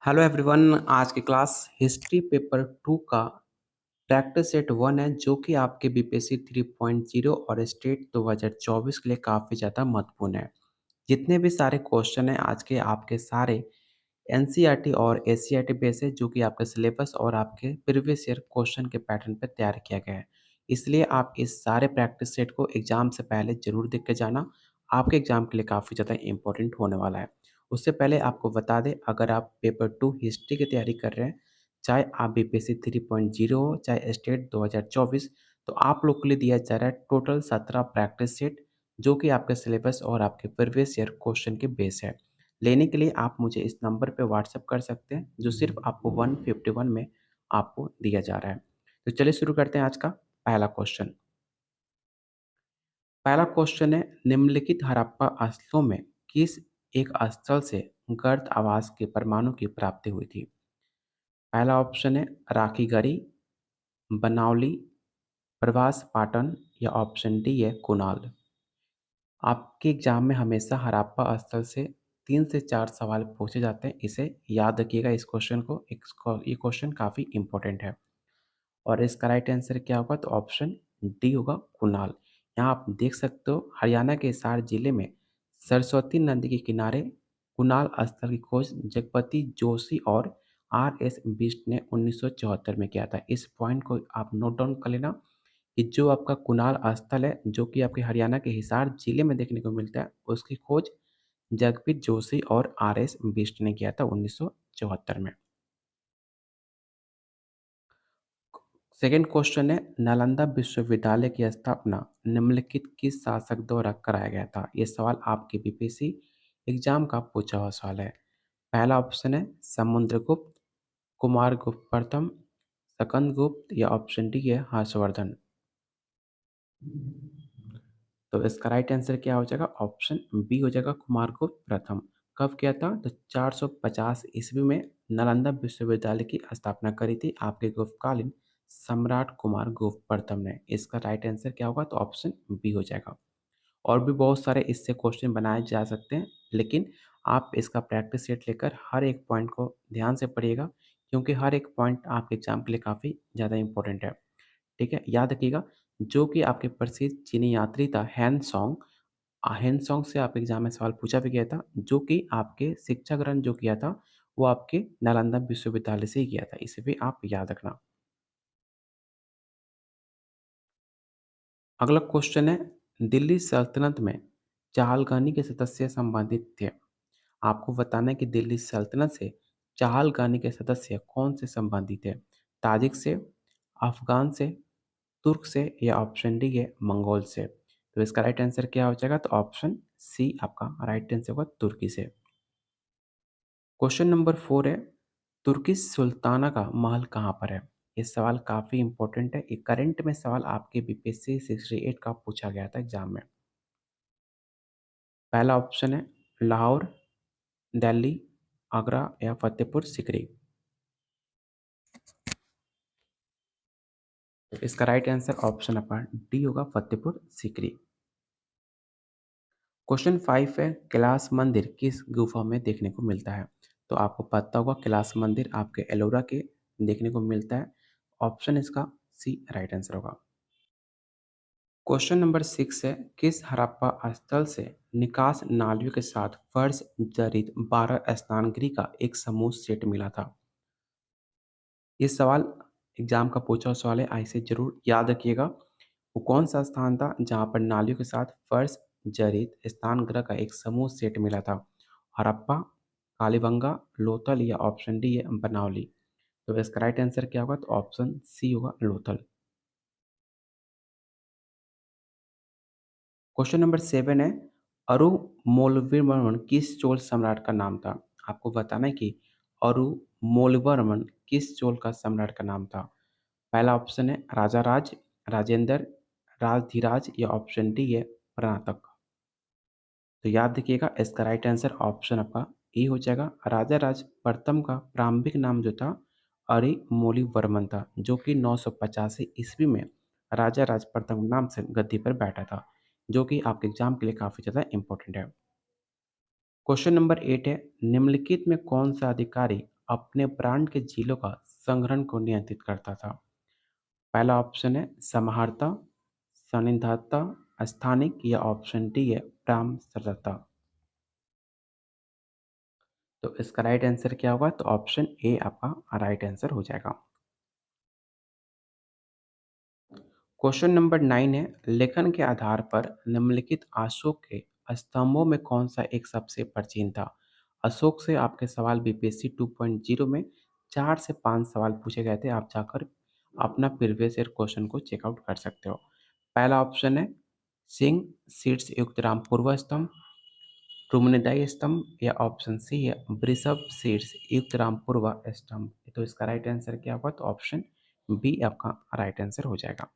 Hello everyone. आज की class history paper 2 का प्रैक्टिस सेट 1 है जो कि आपके बीपीएससी 3.0 और स्टेट 2024 के लिए काफ़ी ज़्यादा महत्वपूर्ण है। जितने भी सारे क्वेश्चन हैं आज के आपके सारे एनसीईआरटी और एससीईआरटी बेस है जो कि आपके सिलेबस और आपके प्रीवियस ईयर क्वेश्चन के पैटर्न पे तैयार किया गया है। इसलिए आप इस सारे प्रैक्टिस सेट को एग्ज़ाम से पहले ज़रूर देख के जाना, आपके एग्ज़ाम के लिए काफ़ी ज़्यादा इम्पोर्टेंट होने वाला है। उससे पहले आपको बता दें, अगर आप पेपर 2 हिस्ट्री की तैयारी कर रहे हैं, चाहे आप बीपीएससी 3.0 हो, चाहे स्टेट 2024, तो आप लोग के लिए दिया जा रहा है टोटल 17 प्रैक्टिस सेट जो कि आपके सिलेबस और आपके प्रीवियस ईयर क्वेश्चन के बेस है। लेने के लिए आप मुझे इस नंबर पे व्हाट्सएप कर सकते हैं जो सिर्फ आपको 151 में आपको दिया जा रहा है। तो चलिए शुरू करते हैं आज का पहला क्वेश्चन। पहला क्वेश्चन है, निम्नलिखित हड़प्पा स्थलों में किस एक स्थल से गर्द आवास के परमाणु की प्राप्ति हुई थी? पहला ऑप्शन है राखीगढ़ी, बनावली, प्रभास पाटन या ऑप्शन डी है कुणाल। आपके एग्जाम में हमेशा हड़प्पा स्थल से 3 से 4 सवाल पूछे जाते हैं। इसे याद रखिएगा इस क्वेश्चन को। ये क्वेश्चन काफ़ी इम्पोर्टेंट है। और इसका राइट आंसर क्या होगा? तो ऑप्शन डी होगा कुणाल। यहाँ आप देख सकते हो हरियाणा के हिसार जिले में सरस्वती नदी के किनारे कुणाल स्थल की खोज जगपति जोशी और आर एस बिष्ट ने 1974 में किया था। इस पॉइंट को आप नोट डाउन कर लेना कि जो आपका कुणाल स्थल है जो कि आपके हरियाणा के हिसार जिले में देखने को मिलता है, उसकी खोज जगपति जोशी और आर एस बिष्ट ने किया था 1974 में। सेकेंड क्वेश्चन है, नालंदा विश्वविद्यालय की स्थापना निम्नलिखित किस शासक द्वारा कराया गया था? ये सवाल आपके बीपीएससी एग्जाम का पूछा हुआ सवाल है। पहला ऑप्शन है समुद्रगुप्त, कुमारगुप्त प्रथम, स्कंदगुप्त या ऑप्शन डी है हर्षवर्धन। तो इसका राइट आंसर क्या हो जाएगा? ऑप्शन बी हो जाएगा कुमारगुप्त प्रथम। कब किया था? तो 450 ईस्वी में नालंदा विश्वविद्यालय की स्थापना करी थी आपके गुप्तकालीन सम्राट कुमारगुप्त प्रथम ने। इसका राइट आंसर क्या होगा? तो ऑप्शन बी हो जाएगा। और भी बहुत सारे इससे क्वेश्चन बनाए जा सकते हैं, लेकिन आप इसका प्रैक्टिस सेट लेकर हर एक पॉइंट को ध्यान से पढ़िएगा क्योंकि हर एक पॉइंट आपके एग्जाम के लिए काफ़ी ज़्यादा इंपॉर्टेंट है। ठीक है, याद रखिएगा। जो कि आपके प्रसिद्ध चीनी यात्री था हैंसोंग से आपके एग्जाम में सवाल पूछा भी गया था, जो कि आपके शिक्षा ग्रहण जो किया था वो आपके नालंदा विश्वविद्यालय से ही किया था। इसे भी आप याद रखना। अगला क्वेश्चन है, दिल्ली सल्तनत में चहलगानी के सदस्य संबंधित थे। आपको बताना है कि दिल्ली सल्तनत से चहलगानी के सदस्य कौन से संबंधित थे? ताजिक से, अफगान से, तुर्क से या ऑप्शन डी है मंगोल से। तो इसका राइट आंसर क्या हो जाएगा? तो ऑप्शन सी आपका राइट आंसर होगा तुर्की से। क्वेश्चन नंबर 4 है, तुर्की सुल्ताना का महल कहाँ पर है? ये सवाल काफ़ी इंपॉर्टेंट है। ये करंट में सवाल आपके बीपीएससी 68 का पूछा गया था एग्जाम में। पहला ऑप्शन है लाहौर, दिल्ली, आगरा या फतेहपुर सिकरी। तो इसका राइट आंसर ऑप्शन आपका डी होगा फतेहपुर सिकरी। क्वेश्चन 5 है, कैलाश मंदिर किस गुफा में देखने को मिलता है? तो आपको पता होगा कैलाश मंदिर आपके एलोरा के देखने को मिलता है। ऑप्शन इसका सी राइट आंसर होगा। क्वेश्चन नंबर 6 है, किस हड़प्पा स्थल से निकास नालियों के साथ फर्श जड़ित 12 स्नान गृह का एक समूह सेट मिला था? ये सवाल एग्जाम का पूछा हुआ सवाल है, इसे जरूर याद रखिएगा। वो कौन सा स्थान था जहाँ पर नालियों के साथ फर्श जड़ित स्नान गृह का एक समूह सेट मिला था? हड़प्पा, कालीबंगा, लोथल या ऑप्शन डी है बनावली। तो इसका राइट आंसर क्या होगा? तो ऑप्शन सी होगा लोथल। क्वेश्चन नंबर 7 है, अरुमोल्विवर्मन किस चोल सम्राट का नाम था? आपको बताना है कि अरुमोल्विवर्मन किस चोल का सम्राट का नाम था? पहला ऑप्शन है राजा राज, राजेंद्र, राजधीराज या ऑप्शन डी है प्रणातक। तो याद रखिएगा इसका राइट आंसर ऑप्शन आपका ए हो जाएगा। राजा राज प्रथम का प्रारंभिक नाम जो था अरिमोलिवर्मन था, जो कि 985 ईस्वी में राजा राज प्रथम नाम से गद्दी पर बैठा था, जो कि आपके एग्जाम के लिए काफ़ी ज़्यादा इंपॉर्टेंट है। क्वेश्चन नंबर 8 है, निम्नलिखित में कौन सा अधिकारी अपने ब्रांड के झीलों का संग्रहण को नियंत्रित करता था? पहला ऑप्शन है समाहर्ता, सन्निधानता, स्थानिक या ऑप्शन डी है प्राम सतर्कता। तो इसका राइट आंसर क्या होगा? तो ऑप्शन ए आपका राइट आंसर हो जाएगा। क्वेश्चन नंबर 9 है, लेखन के आधार पर निम्नलिखित अशोक के स्तंभों में कौन सा एक सबसे प्राचीन था? अशोक से आपके सवाल बीपीएससी 2.0 में 4 से 5 सवाल पूछे गए थे। आप जाकर अपना प्रीवियस ईयर क्वेश्चन को चेकआउट कर सकते हो। पहला ऑप्शन है सिंह शीर्ष युक्त राम पूर्व स्तंभ, रुमनिदाई स्तंभ या ऑप्शन सी है वृषभ शीर्ष युक्त राम पूर्व स्तंभ। तो इसका राइट आंसर क्या होगा? तो ऑप्शन बी आपका राइट आंसर हो जाएगा।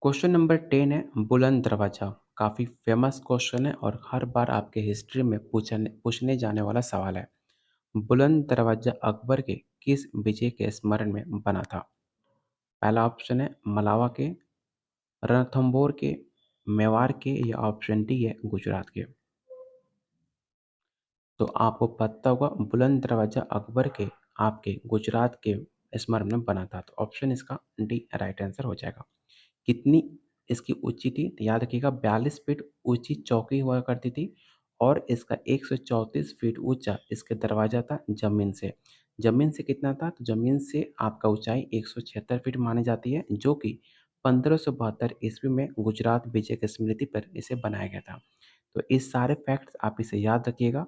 क्वेश्चन नंबर 10 है बुलंद दरवाजा। काफ़ी फेमस क्वेश्चन है और हर बार आपके हिस्ट्री में पूछने पूछने जाने वाला सवाल है। बुलंद दरवाजा अकबर के किस विजय के स्मरण में बना था? पहला ऑप्शन है मलावा के, रणथंभौर के, मेवाड़ के या ऑप्शन डी है गुजरात के। तो आपको पता होगा बुलंद दरवाजा अकबर के आपके गुजरात के स्मरण में बना था। तो ऑप्शन इसका डी राइट आंसर हो जाएगा। कितनी इसकी ऊंची थी? तो याद रखिएगा 42 फीट ऊंची चौकी हुआ करती थी और इसका 134 फीट ऊंचा इसके दरवाजा था जमीन से। जमीन से कितना था? तो जमीन से आपका ऊंचाई 176 फीट मानी जाती है, जो कि 1572 ईस्वी में गुजरात विजय की स्मृति पर इसे बनाया गया था। तो इस सारे फैक्ट्स आप इसे याद रखिएगा,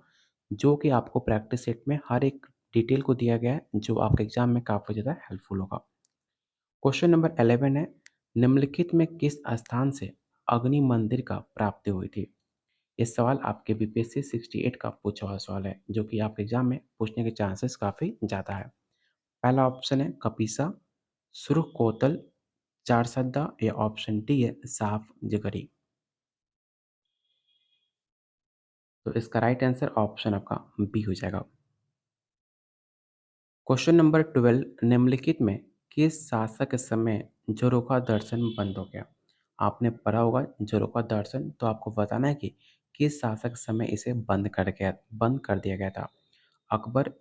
जो कि आपको प्रैक्टिस सेट में हर एक डिटेल को दिया गया है, जो आपके एग्जाम में काफ़ी ज़्यादा हेल्पफुल होगा। क्वेश्चन नंबर 11 है, निम्नलिखित में किस स्थान से अग्नि मंदिर का प्राप्ति हुई थी? ये सवाल आपके बीपीएससी 68 का पूछा हुआ सवाल है, जो कि आपके एग्जाम में पूछने के चांसेस काफ़ी ज़्यादा है। पहला ऑप्शन है कपीसा, सुरकोतल, चारसद्दा या ऑप्शन डी है साफ जगरी। तो इसका राइट आंसर ऑप्शन आपका बी हो जाएगा। क्वेश्चन नंबर 12, निम्नलिखित में किस शासक के समय झरोखा दर्शन बंद हो गया? आपने पढ़ा होगा झरोखा दर्शन, तो आपको बताना है कि किस शासक के समय इसे बंद कर दिया गया था? अकबर,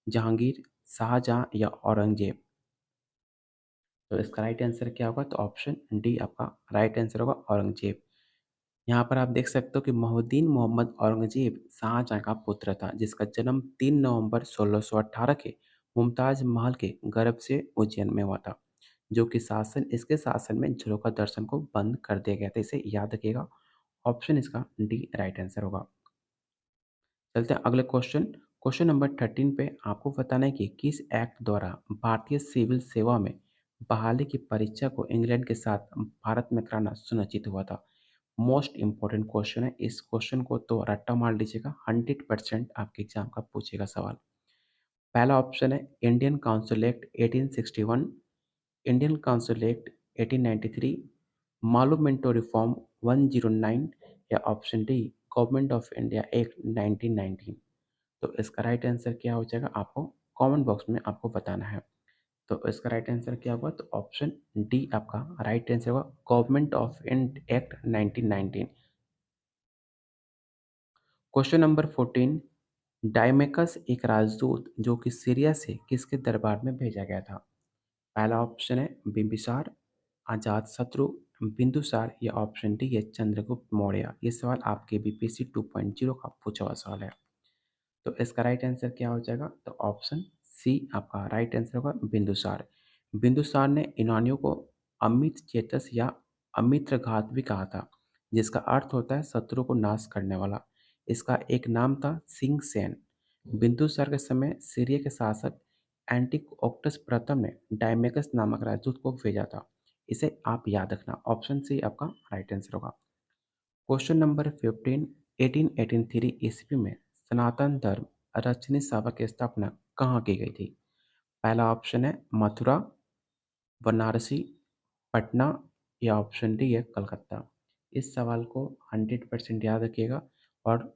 जहांगीर, शाहजहां या औरंगजेब। तो इसका राइट आंसर क्या होगा? तो ऑप्शन डी आपका राइट आंसर होगा औरंगजेब। यहाँ पर आप देख सकते हो कि मोहुद्दीन मोहम्मद औरंगजेब शाहजहां का पुत्र था, जिसका जन्म 3 नवंबर 1618 के मुमताज महल के गर्भ से उज्जैन में हुआ था, जो कि इसके शासन में झरोखा दर्शन को बंद कर दिया गया था। इसे याद रखिएगा। ऑप्शन इसका डी राइट आंसर होगा। चलते हैं अगले क्वेश्चन। क्वेश्चन नंबर 13 पे आपको बताना है कि किस एक्ट द्वारा भारतीय सिविल सेवा में बहाली की परीक्षा को इंग्लैंड के साथ भारत में कराना सुनिश्चित हुआ था? मोस्ट इंपॉर्टेंट क्वेश्चन है। इस क्वेश्चन को तो रट्टा मार लीजिएगा, 100% आपके एग्जाम का पूछेगा सवाल। पहला ऑप्शन है Indian council act 1861, Indian council act 1893, मालूमेंटो रिफॉर्म 109 या option D government of India act 1919। तो इसका राइट आंसर क्या हो जाएगा? आपको कमेंट बॉक्स में आपको बताना है। तो इसका राइट आंसर क्या होगा? तो ऑप्शन डी आपका राइट आंसर होगा government of act 1919। Question number 14, डायमेकस एक राजदूत जो कि सीरिया से किसके दरबार में भेजा गया था? पहला ऑप्शन है बिम्बिसार, अजातशत्रु, बिंदुसार या ऑप्शन डी है चंद्रगुप्त मौर्य। ये सवाल आपके बीपीएससी 2.0 का पूछा हुआ सवाल है। तो इसका राइट आंसर क्या हो जाएगा? तो ऑप्शन सी आपका राइट आंसर होगा बिंदुसार। बिंदुसार ने यूनानियों को अमित चेतस या अमित्रघात भी कहा था, जिसका अर्थ होता है शत्रु को नाश करने वाला। इसका एक नाम था सिंह सेन। बिंदुसार के समय सीरिया के शासक एंटिओक्टस प्रथम ने डायमेकस नामक राजदूत को भेजा था। इसे आप याद रखना। ऑप्शन सी आपका राइट आंसर होगा। क्वेश्चन नंबर 15, 1883 ईस्वी में सनातन धर्म रजनी सभा की स्थापना कहाँ की गई थी? पहला ऑप्शन है मथुरा, बनारसी, पटना या ऑप्शन डी है कलकत्ता। इस सवाल को 100% याद रखिएगा और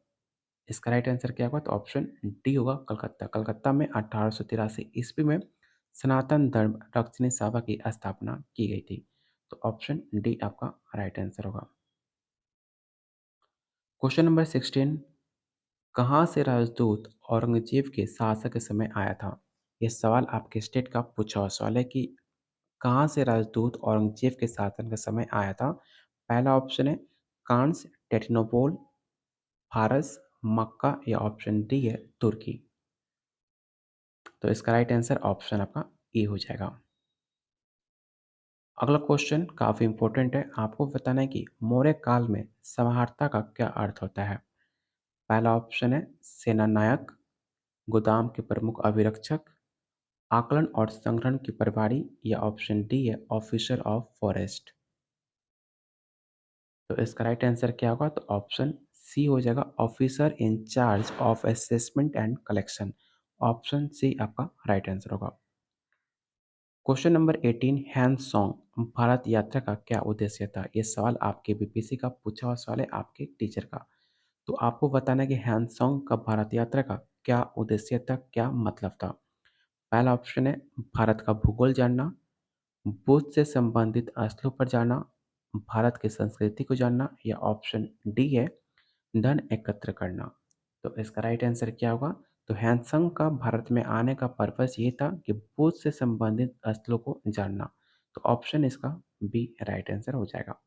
इसका राइट आंसर क्या होगा? तो ऑप्शन डी होगा कलकत्ता। कलकत्ता में 1883 ईस्वी में सनातन धर्म रजनी सभा की स्थापना की गई थी। तो ऑप्शन डी आपका राइट आंसर होगा। क्वेश्चन नंबर 16, कहाँ से राजदूत औरंगजेब के शासक के समय आया था? ये सवाल आपके स्टेट का पूछा हुआ सवाल है कि कहाँ से राजदूत औरंगजेब के शासन के समय आया था? पहला ऑप्शन है कांस्टेंटिनोपल, फारस, मक्का या ऑप्शन डी है तुर्की। तो इसका राइट आंसर ऑप्शन आपका ए हो जाएगा। अगला क्वेश्चन काफ़ी इंपॉर्टेंट है। आपको बताना है कि मौर्य काल में समाहर्ता का क्या अर्थ होता है? पहला ऑप्शन है सेनानायक, गोदाम के प्रमुख अभिरक्षक, आकलन और संग्रहण की प्रभारी या ऑप्शन डी है ऑफिसर ऑफ फॉरेस्ट। तो इसका राइट आंसर क्या होगा? तो ऑप्शन सी हो जाएगा officer in charge of assessment and collection. Option C आपका राइट आंसर होगा। क्वेश्चन नंबर 18 हैंड भारत यात्रा का क्या उद्देश्य था? ये सवाल आपके बीपीएससी का पूछा हुआ सवाल है आपके टीचर का। तो आपको बताना है कि हैंड का भारत यात्रा का क्या उद्देश्य था, क्या मतलब था? पहला ऑप्शन है भारत का भूगोल जानना, बुद्ध से संबंधित स्थलों पर जाना, भारत की संस्कृति को जानना या ऑप्शन डी है धन एकत्र करना। तो इसका राइट आंसर क्या होगा? तो हैंडसंग का भारत में आने का पर्पस ये था कि बुद्ध से संबंधित स्थलों को जानना। तो ऑप्शन इसका बी राइट आंसर हो जाएगा।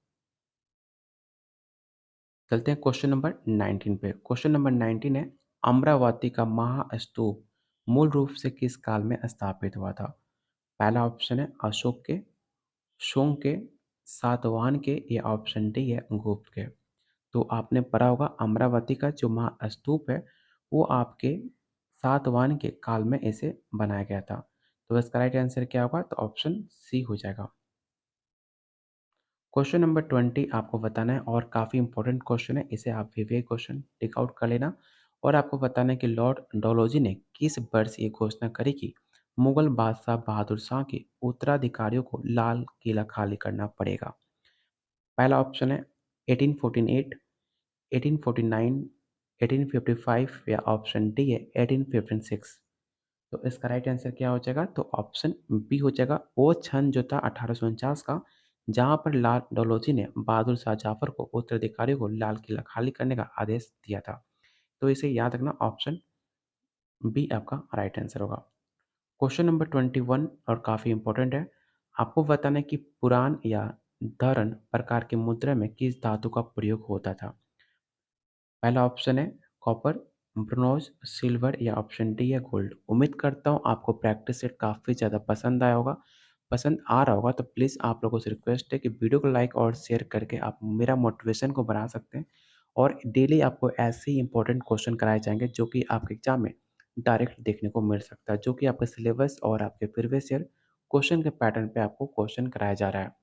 चलते हैं क्वेश्चन नंबर 19 पे। क्वेश्चन नंबर 19 है अमरावती का महास्तूप मूल रूप से किस काल में स्थापित हुआ था? पहला ऑप्शन है अशोक के, शोंग के, सातवाहन के या ऑप्शन डी है गुप्त के। तो आपने पढ़ा होगा अमरावती का जो महास्तूप है वो आपके सातवाहन के काल में इसे बनाया गया था। तो इसका राइट आंसर क्या होगा? तो ऑप्शन सी हो जाएगा। क्वेश्चन नंबर 20 आपको बताना है और काफ़ी इंपॉर्टेंट क्वेश्चन है, इसे आप विवेक क्वेश्चन टिक आउट कर लेना। और आपको बताना है कि लॉर्ड डलहौजी ने किस वर्ष ये घोषणा करी कि मुगल बादशाह बहादुर शाह के उत्तराधिकारियों को लाल किला खाली करना पड़ेगा? पहला ऑप्शन है 1848, 1849, 1855 या ऑप्शन डी है 1856। तो इसका राइट आंसर क्या हो जाएगा? तो ऑप्शन बी हो जाएगा। वो क्षण जो था 1849 का, जहाँ पर लाल डलहौजी ने बहादुर शाह जाफर को उत्तराधिकारी को लाल किला खाली करने का आदेश दिया था। तो इसे याद रखना, ऑप्शन बी आपका राइट आंसर होगा। क्वेश्चन नंबर 21 और काफ़ी इंपॉर्टेंट है। आपको बताना है कि पुरान या धरण प्रकार की मुद्रा में किस धातु का प्रयोग होता था? पहला ऑप्शन है कॉपर, ब्रोंज, सिल्वर या ऑप्शन डी है गोल्ड। उम्मीद करता हूँ आपको प्रैक्टिस सेट काफ़ी ज़्यादा पसंद आया होगा। पसंद आ रहा होगा तो प्लीज़ आप लोगों से रिक्वेस्ट है कि वीडियो को लाइक और शेयर करके आप मेरा मोटिवेशन को बढ़ा सकते हैं। और डेली आपको ऐसे ही इंपॉर्टेंट क्वेश्चन कराए जाएंगे जो कि आपके एग्जाम में डायरेक्ट देखने को मिल सकता है, जो कि आपके सिलेबस और आपके प्रीवियस ईयर क्वेश्चन के पैटर्न पे आपको क्वेश्चन कराया जा रहा है,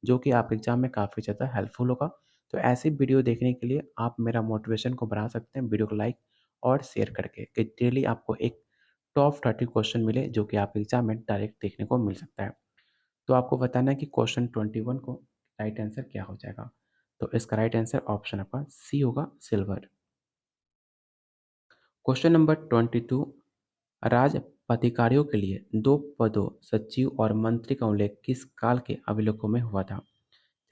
जो कि आपके एग्जाम में काफ़ी ज़्यादा हेल्पफुल होगा। तो ऐसी वीडियो देखने के लिए आप मेरा मोटिवेशन को बढ़ा सकते हैं वीडियो को लाइक और शेयर करके, कि डेली आपको एक टॉप 30 क्वेश्चन मिले जो कि आपके एग्जाम में डायरेक्ट देखने को मिल सकता है। तो आपको बताना है कि क्वेश्चन 21 को राइट आंसर क्या हो जाएगा? तो इसका राइट आंसर ऑप्शन आपका सी होगा सिल्वर। क्वेश्चन नंबर 22 राज पदाधिकारियों के लिए दो पदों सचिव और मंत्री का उल्लेख किस काल के अभिलेखों में हुआ था?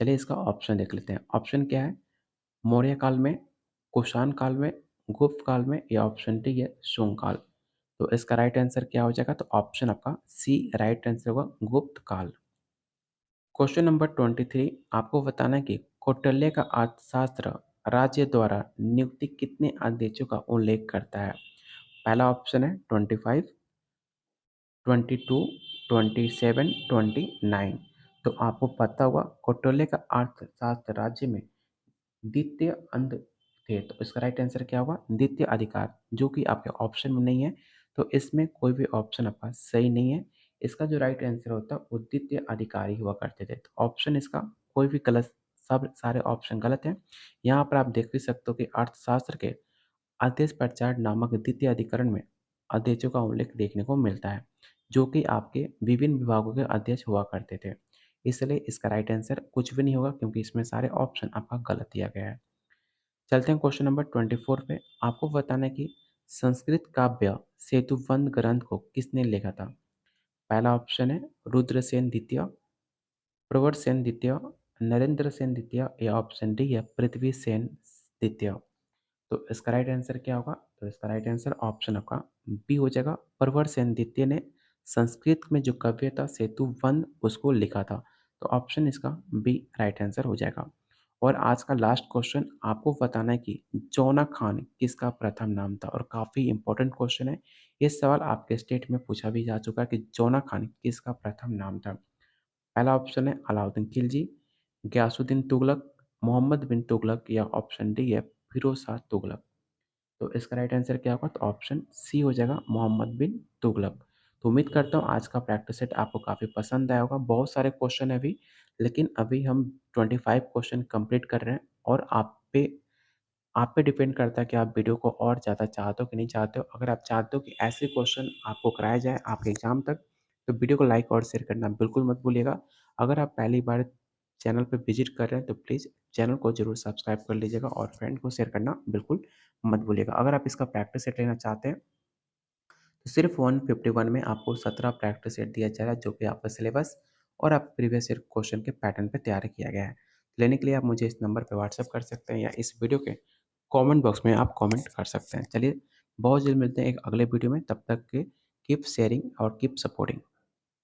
चलिए इसका ऑप्शन देख लेते हैं। ऑप्शन क्या है? मौर्य काल में, कुषाण काल में, गुप्त काल में या ऑप्शन डी है शुंग काल। तो इसका राइट आंसर क्या हो जाएगा? तो ऑप्शन आपका सी राइट आंसर होगा गुप्त काल। क्वेश्चन नंबर 23 आपको बताना है कि कौटिल्य का अर्थशास्त्र राज्य द्वारा नियुक्ति कितने आदेशों का उल्लेख करता है? पहला ऑप्शन है 25, 22, 27, 29। तो आपको पता होगा कौटिल्य का अर्थशास्त्र राज्य में द्वितीय अंध थे। तो इसका राइट आंसर क्या होगा? द्वितीय अधिकार, जो कि आपके ऑप्शन में नहीं है। तो इसमें कोई भी ऑप्शन आपका सही नहीं है। इसका जो राइट आंसर होता है वो द्वितीय अधिकारी हुआ करते थे। तो ऑप्शन इसका कोई भी गलत, सब सारे ऑप्शन गलत हैं। यहाँ पर आप देख भी सकते हो कि अर्थशास्त्र के आदेश प्रचार नामक द्वितीय अधिकरण में अध्यक्षों का उल्लेख देखने को मिलता है, जो कि आपके विभिन्न विभागों के अध्यक्ष हुआ करते थे। इसलिए इसका राइट आंसर कुछ भी नहीं होगा, क्योंकि इसमें सारे ऑप्शन आपका गलत दिया गया है। चलते हैं क्वेश्चन नंबर 24 पे। आपको बताना है कि संस्कृत काव्य सेतुबंध ग्रंथ को किसने लिखा था? पहला ऑप्शन है रुद्रसेन द्वितीय, प्रवर सेन द्वितीय, नरेंद्र सेन द्वितीय या ऑप्शन डी है पृथ्वी सेन द्वितीय। तो इसका राइट आंसर क्या होगा? तो इसका राइट आंसर ऑप्शन आपका बी हो जाएगा। प्रवर सेन द्वितीय ने संस्कृत में जो काव्य था सेतुबंध उसको लिखा था। तो ऑप्शन इसका बी राइट आंसर हो जाएगा। और आज का लास्ट क्वेश्चन आपको बताना है कि जौना खान किसका प्रथम नाम था, और काफ़ी इंपॉर्टेंट क्वेश्चन है। ये सवाल आपके स्टेट में पूछा भी जा चुका है कि जौना खान किसका प्रथम नाम था। पहला ऑप्शन है अलाउद्दीन खिलजी, गयासुद्दीन तुगलक, मोहम्मद बिन तुगलक, या ऑप्शन डी है फिरोज शाह तुगलक। तो इसका राइट आंसर क्या होगा? तो ऑप्शन सी हो जाएगा, मोहम्मद बिन तुगलक। तो उम्मीद करता हूँ आज का प्रैक्टिस सेट आपको काफ़ी पसंद आया होगा। बहुत सारे क्वेश्चन है अभी, लेकिन अभी हम 25 क्वेश्चन कंप्लीट कर रहे हैं, और आप पे डिपेंड करता है कि आप वीडियो को और ज़्यादा चाहते हो कि नहीं चाहते हो। अगर आप चाहते हो कि ऐसे क्वेश्चन आपको कराए जाएँ आपके एग्ज़ाम तक, तो वीडियो को लाइक और शेयर करना बिल्कुल मत भूलिएगा। अगर आप पहली बार चैनल पे विज़िट कर रहे हैं, तो प्लीज़ चैनल को ज़रूर सब्सक्राइब कर लीजिएगा और फ्रेंड को शेयर करना बिल्कुल मत भूलिएगा। अगर आप इसका प्रैक्टिस सेट लेना चाहते हैं, तो सिर्फ 151 में आपको 17 प्रैक्टिस सेट दिया जाएगा, जो कि आपका सिलेबस और आप प्रीवियस ईयर क्वेश्चन के पैटर्न पे तैयार किया गया है। लेने के लिए आप मुझे इस नंबर पे व्हाट्सएप कर सकते हैं, या इस वीडियो के कमेंट बॉक्स में आप कमेंट कर सकते हैं। चलिए, बहुत जल्द मिलते हैं एक अगले वीडियो में, तब तक के कीप शेयरिंग और कीप सपोर्टिंग।